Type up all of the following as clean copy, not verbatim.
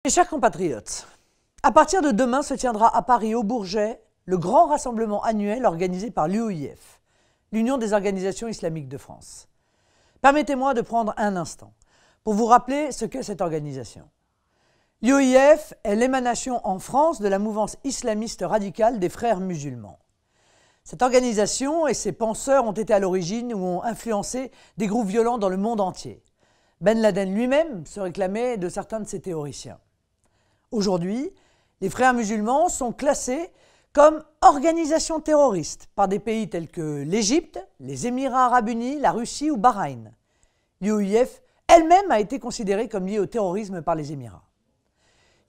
Mes chers compatriotes, à partir de demain se tiendra à Paris, au Bourget, le grand rassemblement annuel organisé par l'UOIF, l'Union des organisations islamiques de France. Permettez-moi de prendre un instant pour vous rappeler ce qu'est cette organisation. L'UOIF est l'émanation en France de la mouvance islamiste radicale des Frères musulmans. Cette organisation et ses penseurs ont été à l'origine ou ont influencé des groupes violents dans le monde entier. Ben Laden lui-même se réclamait de certains de ses théoriciens. Aujourd'hui, les Frères musulmans sont classés comme organisations terroristes par des pays tels que l'Égypte, les Émirats arabes unis, la Russie ou Bahreïn. L'UOIF elle-même a été considérée comme liée au terrorisme par les Émirats.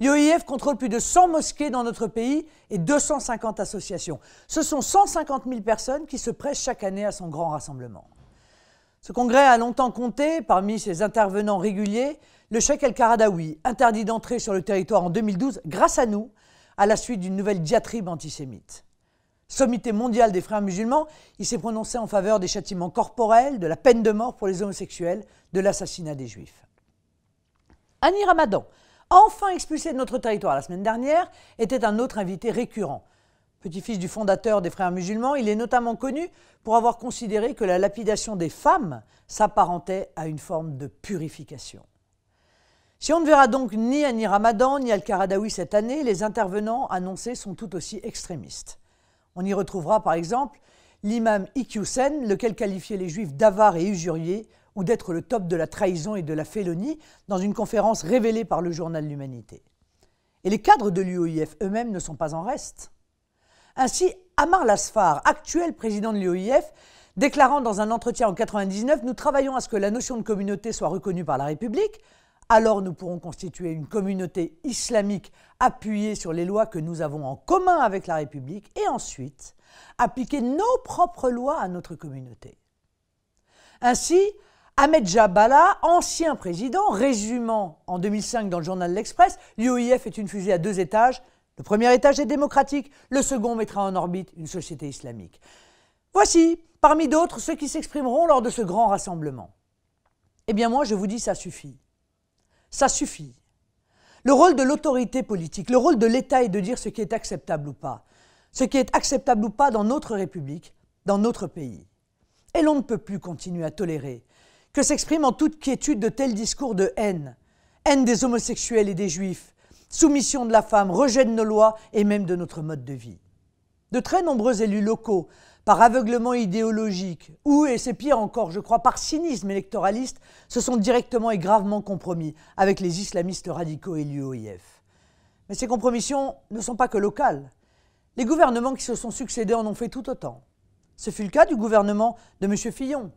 L'UOIF contrôle plus de 100 mosquées dans notre pays et 250 associations. Ce sont 150 000 personnes qui se pressent chaque année à son grand rassemblement. Ce congrès a longtemps compté, parmi ses intervenants réguliers, le cheikh El-Qaradawi, interdit d'entrer sur le territoire en 2012 grâce à nous, à la suite d'une nouvelle diatribe antisémite. Sommité mondial des Frères musulmans, il s'est prononcé en faveur des châtiments corporels, de la peine de mort pour les homosexuels, de l'assassinat des Juifs. Hani Ramadan, enfin expulsé de notre territoire la semaine dernière, était un autre invité récurrent. Petit-fils du fondateur des Frères musulmans, il est notamment connu pour avoir considéré que la lapidation des femmes s'apparentait à une forme de purification. Si on ne verra donc ni Hani Ramadan ni El-Qaradawi cette année, les intervenants annoncés sont tout aussi extrémistes. On y retrouvera par exemple l'imam Iqiyoussen, lequel qualifiait les juifs d'avares et usuriers ou d'être le top de la trahison et de la félonie dans une conférence révélée par le journal L'Humanité. Et les cadres de l'UOIF eux-mêmes ne sont pas en reste. Ainsi, Amar Lasfar, actuel président de l'UOIF, déclarant dans un entretien en 1999 « Nous travaillons à ce que la notion de communauté soit reconnue par la République, alors nous pourrons constituer une communauté islamique appuyée sur les lois que nous avons en commun avec la République et ensuite appliquer nos propres lois à notre communauté. » Ainsi, Ahmed Jabala, ancien président, résumant en 2005 dans le journal L'Express, l'UOIF est une fusée à 2 étages. Le premier étage est démocratique, le second mettra en orbite une société islamique. Voici, parmi d'autres, ceux qui s'exprimeront lors de ce grand rassemblement. Eh bien moi, je vous dis, ça suffit. Ça suffit. Le rôle de l'autorité politique, le rôle de l'État est de dire ce qui est acceptable ou pas. Ce qui est acceptable ou pas dans notre République, dans notre pays. Et l'on ne peut plus continuer à tolérer que s'expriment en toute quiétude de tels discours de haine. Haine des homosexuels et des juifs, soumission de la femme, rejet de nos lois et même de notre mode de vie. De très nombreux élus locaux, par aveuglement idéologique ou, et c'est pire encore, je crois, par cynisme électoraliste, se sont directement et gravement compromis avec les islamistes radicaux et l'UOIF. Mais ces compromissions ne sont pas que locales. Les gouvernements qui se sont succédés en ont fait tout autant. Ce fut le cas du gouvernement de M. Fillon,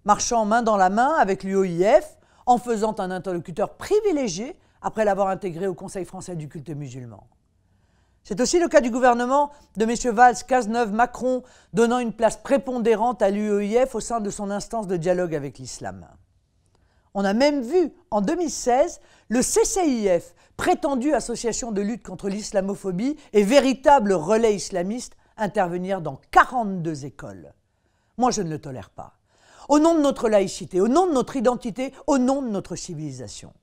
marchant main dans la main avec l'UOIF, en faisant un interlocuteur privilégié après l'avoir intégré au Conseil français du culte musulman. C'est aussi le cas du gouvernement de M. Valls, Cazeneuve, Macron, donnant une place prépondérante à l'UOIF au sein de son instance de dialogue avec l'islam. On a même vu, en 2016, le CCIF, prétendue association de lutte contre l'islamophobie et véritable relais islamiste, intervenir dans 42 écoles. Moi, je ne le tolère pas. Au nom de notre laïcité, au nom de notre identité, au nom de notre civilisation.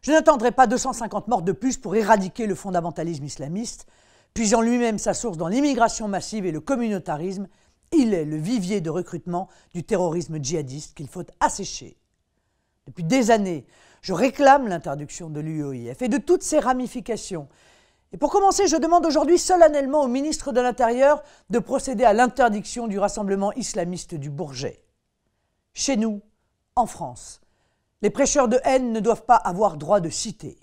Je n'attendrai pas 250 morts de plus pour éradiquer le fondamentalisme islamiste, puisant lui-même sa source dans l'immigration massive et le communautarisme. Il est le vivier de recrutement du terrorisme djihadiste qu'il faut assécher. Depuis des années, je réclame l'interdiction de l'UOIF et de toutes ses ramifications. Et pour commencer, je demande aujourd'hui solennellement au ministre de l'Intérieur de procéder à l'interdiction du rassemblement islamiste du Bourget. Chez nous, en France, les prêcheurs de haine ne doivent pas avoir droit de cité.